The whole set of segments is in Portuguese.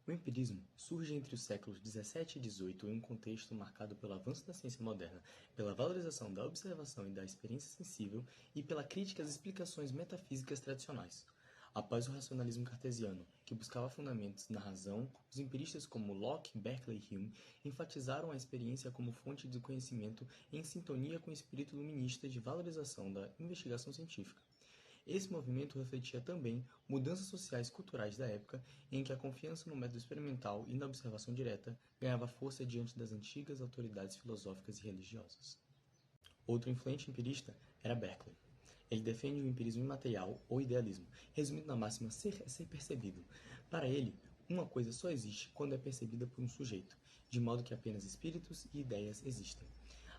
O empirismo surge entre os séculos XVII e XVIII em um contexto marcado pelo avanço da ciência moderna, pela valorização da observação e da experiência sensível e pela crítica às explicações metafísicas tradicionais. Após o racionalismo cartesiano, que buscava fundamentos na razão, os empiristas como Locke, Berkeley e Hume enfatizaram a experiência como fonte de conhecimento em sintonia com o espírito iluminista de valorização da investigação científica. Esse movimento refletia também mudanças sociais e culturais da época em que a confiança no método experimental e na observação direta ganhava força diante das antigas autoridades filosóficas e religiosas. Outro influente empirista era Berkeley. Ele defende o empirismo imaterial ou idealismo, resumindo na máxima ser é ser percebido. Para ele, uma coisa só existe quando é percebida por um sujeito, de modo que apenas espíritos e ideias existem.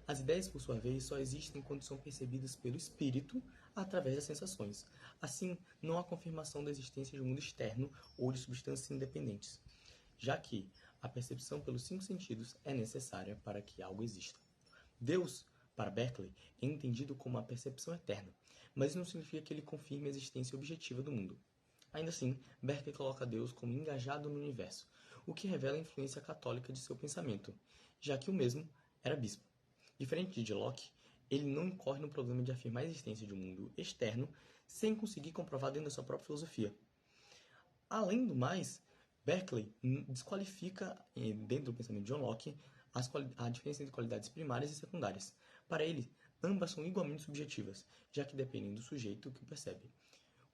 As ideias, por sua vez, só existem quando são percebidas pelo espírito através das sensações. Assim, não há confirmação da existência de um mundo externo ou de substâncias independentes, já que a percepção pelos 5 sentidos é necessária para que algo exista. Deus, para Berkeley, é entendido como a percepção eterna, mas isso não significa que ele confirme a existência objetiva do mundo. Ainda assim, Berkeley coloca Deus como engajado no universo, o que revela a influência católica de seu pensamento, já que o mesmo era bispo. Diferente de Locke, ele não incorre no problema de afirmar a existência de um mundo externo sem conseguir comprovar dentro da sua própria filosofia. Além do mais, Berkeley desqualifica, dentro do pensamento de John Locke, a diferença entre qualidades primárias e secundárias. Para ele, ambas são igualmente subjetivas, já que dependem do sujeito que o percebe.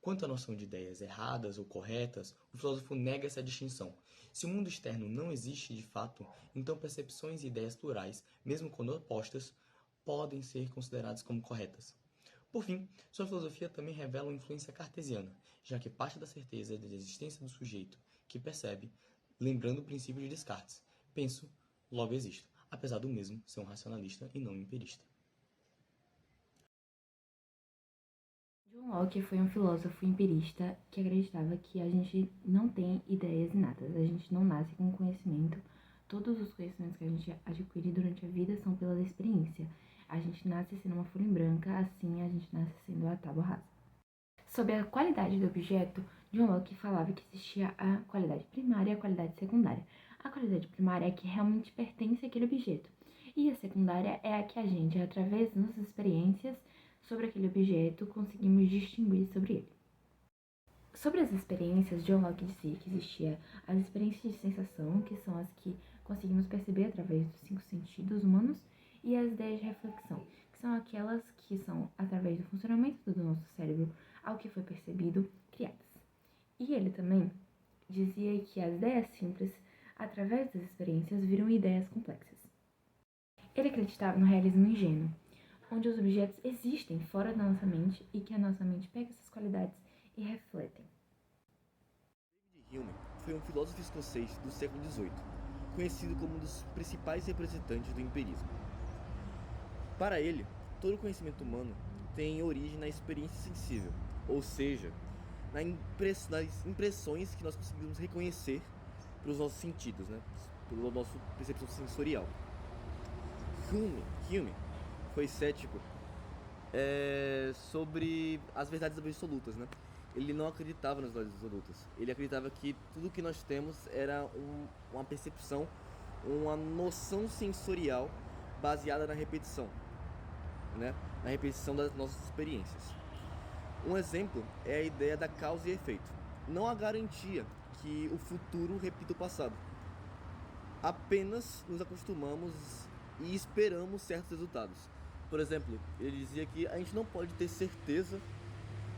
Quanto à noção de ideias erradas ou corretas, o filósofo nega essa distinção. Se o mundo externo não existe de fato, então percepções e ideias plurais, mesmo quando opostas, podem ser consideradas como corretas. Por fim, sua filosofia também revela uma influência cartesiana, já que parte da certeza da existência do sujeito que percebe, lembrando o princípio de Descartes: penso, logo existo, apesar do mesmo ser um racionalista e não um empirista. John Locke foi um filósofo empirista que acreditava que a gente não tem ideias inatas, a gente não nasce com conhecimento. Todos os conhecimentos que a gente adquire durante a vida são pela experiência. A gente nasce sendo uma folha em branca, assim a gente nasce sendo a tábua rasa. Sobre a qualidade do objeto, John Locke falava que existia a qualidade primária e a qualidade secundária. A qualidade primária é a que realmente pertence àquele objeto, e a secundária é a que a gente, através das nossas experiências sobre aquele objeto, conseguimos distinguir sobre ele. Sobre as experiências, John Locke dizia que existia as experiências de sensação, que são as que conseguimos perceber através dos 5 sentidos humanos, e as ideias de reflexão, que são aquelas que são, através do funcionamento do nosso cérebro, ao que foi percebido, criadas. E ele também dizia que as ideias simples, através das experiências, viram ideias complexas. Ele acreditava no realismo ingênuo, onde os objetos existem fora da nossa mente e que a nossa mente pega essas qualidades e refletem. David Hume foi um filósofo escocês do século XVIII, conhecido como um dos principais representantes do empirismo. Para ele, todo conhecimento humano tem origem na experiência sensível, ou seja, nas impressões que nós conseguimos reconhecer pelos nossos sentidos, pela nossa percepção sensorial. Hume foi cético sobre as verdades absolutas, Ele não acreditava nas verdades absolutas. Ele acreditava que tudo que nós temos era uma percepção, uma noção sensorial baseada na repetição, na repetição das nossas experiências. Um exemplo é a ideia da causa e efeito. Não há garantia que o futuro repita o passado. Apenas nos acostumamos e esperamos certos resultados. Por exemplo, ele dizia que a gente não pode ter certeza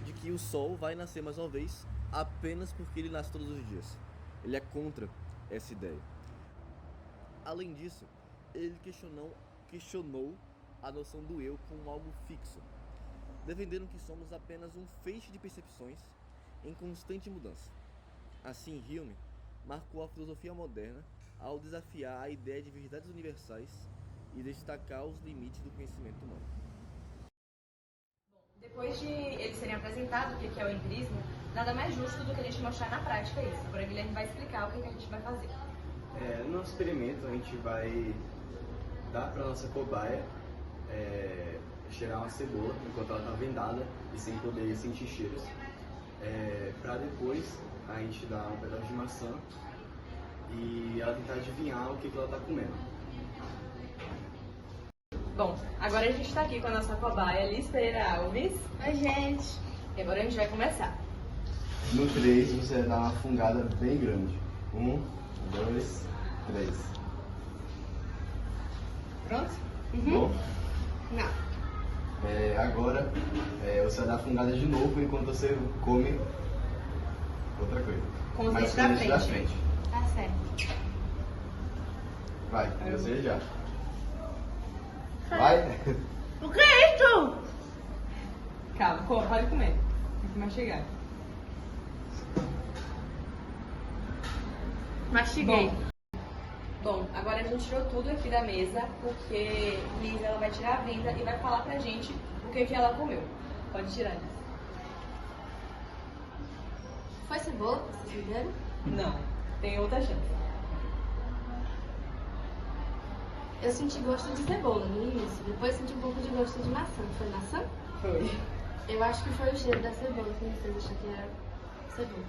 de que o sol vai nascer mais uma vez apenas porque ele nasce todos os dias. Ele é contra essa ideia. Além disso, ele questionou a noção do eu como algo fixo, defendendo que somos apenas um feixe de percepções em constante mudança. Assim, Hume marcou a filosofia moderna ao desafiar a ideia de verdades universais e destacar os limites do conhecimento humano. Depois de eles serem apresentados o que é o empirismo, nada mais justo do que a gente mostrar na prática isso. Agora o Guilherme vai explicar o que a gente vai fazer. No nosso experimento, a gente vai dar para a nossa cobaia cheirar uma cebola enquanto ela está vendada e sem poder sentir cheiros. Para depois a gente dar um pedaço de maçã e ela tentar adivinhar o que ela tá comendo. Bom, agora a gente tá aqui com a nossa cobaia, Listeira Alves. Oi, gente. E agora a gente vai começar. No 3, você vai dar uma fungada bem grande. 1, 2, 3. Pronto? Bom, Não. agora você vai dar a fungada de novo enquanto você come outra coisa. Com os Mas dentes com da os dentes frente. Tá certo. Vai, você já. Vai? O que é isso? Calma, pode comer. Tem que mastigar. Mastiguei. Bom, agora a gente tirou tudo aqui da mesa, porque Liz ela vai tirar a venda e vai falar pra gente o que ela comeu. Pode tirar, Liz. Foi cebola que vocês me deram? Não, tem outra chance. Eu senti gosto de cebola no início. Depois senti um pouco de gosto de maçã. Foi maçã? Foi. Eu acho que foi o cheiro da cebola que me fez achar que era cebola.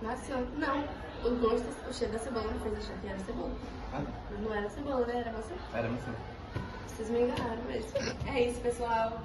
Maçã. Não. O cheiro da cebola me fez achar que era cebola. Mas não era cebola, né? Era maçã. Era maçã. Vocês me enganaram mesmo. É isso, pessoal.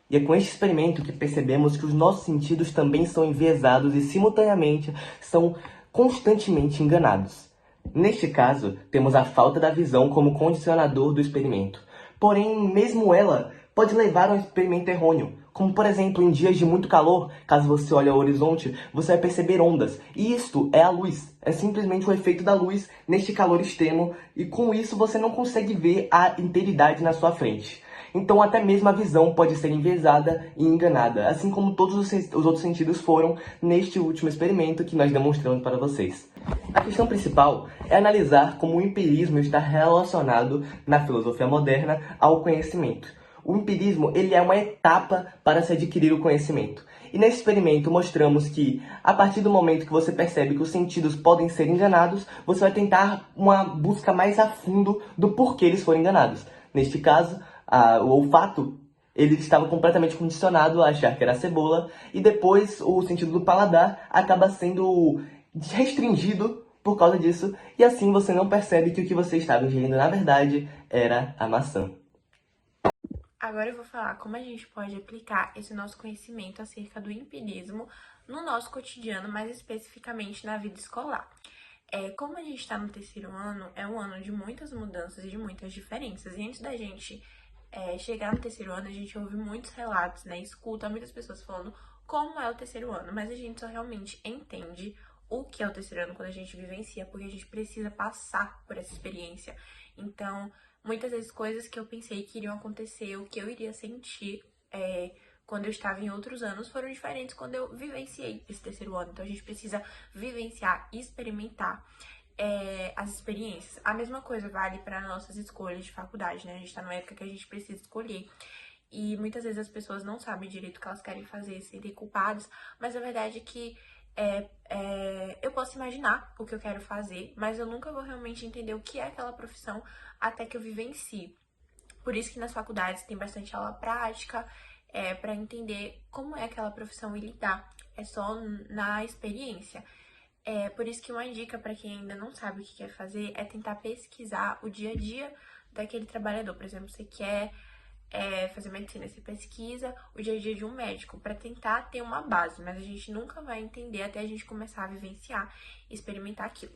E é com este experimento que percebemos que os nossos sentidos também são enviesados e simultaneamente são constantemente enganados. Neste caso, temos a falta da visão como condicionador do experimento. Porém, mesmo ela pode levar a um experimento errôneo. Como, por exemplo, em dias de muito calor, caso você olhe ao horizonte, você vai perceber ondas. E isto é a luz. É simplesmente o efeito da luz neste calor extremo. E com isso você não consegue ver a inteiridade na sua frente. Então até mesmo a visão pode ser enviesada e enganada, assim como todos os outros sentidos foram neste último experimento que nós demonstramos para vocês. A questão principal é analisar como o empirismo está relacionado na filosofia moderna ao conhecimento. O empirismo ele é uma etapa para se adquirir o conhecimento. E nesse experimento mostramos que, a partir do momento que você percebe que os sentidos podem ser enganados, você vai tentar uma busca mais a fundo do porquê eles foram enganados. Neste caso, o olfato, ele estava completamente condicionado a achar que era cebola, e depois o sentido do paladar acaba sendo restringido por causa disso, e assim você não percebe que o que você estava ingerindo na verdade era a maçã. Agora eu vou falar como a gente pode aplicar esse nosso conhecimento acerca do empirismo no nosso cotidiano, mais especificamente na vida escolar. Como a gente está no terceiro ano, é um ano de muitas mudanças e de muitas diferenças. E antes da gente chegar no terceiro ano, a gente ouve muitos relatos, né? Escuta muitas pessoas falando como é o terceiro ano, mas a gente só realmente entende o que é o terceiro ano quando a gente vivencia, porque a gente precisa passar por essa experiência. Então, muitas vezes coisas que eu pensei que iriam acontecer, o que eu iria sentir quando eu estava em outros anos, foram diferentes quando eu vivenciei esse terceiro ano. Então, a gente precisa vivenciar e experimentar as experiências. A mesma coisa vale para nossas escolhas de faculdade, né? A gente tá numa época que a gente precisa escolher. E muitas vezes as pessoas não sabem direito o que elas querem fazer, se sentem culpadas, mas a verdade é que eu posso imaginar o que eu quero fazer, mas eu nunca vou realmente entender o que é aquela profissão até que eu vivencie. Por isso que nas faculdades tem bastante aula prática, para entender como é aquela profissão e lidar. É só na experiência. Por isso que uma dica para quem ainda não sabe o que quer fazer é tentar pesquisar o dia a dia daquele trabalhador. Por exemplo, você quer fazer medicina, você pesquisa o dia a dia de um médico para tentar ter uma base, mas a gente nunca vai entender até a gente começar a vivenciar e experimentar aquilo.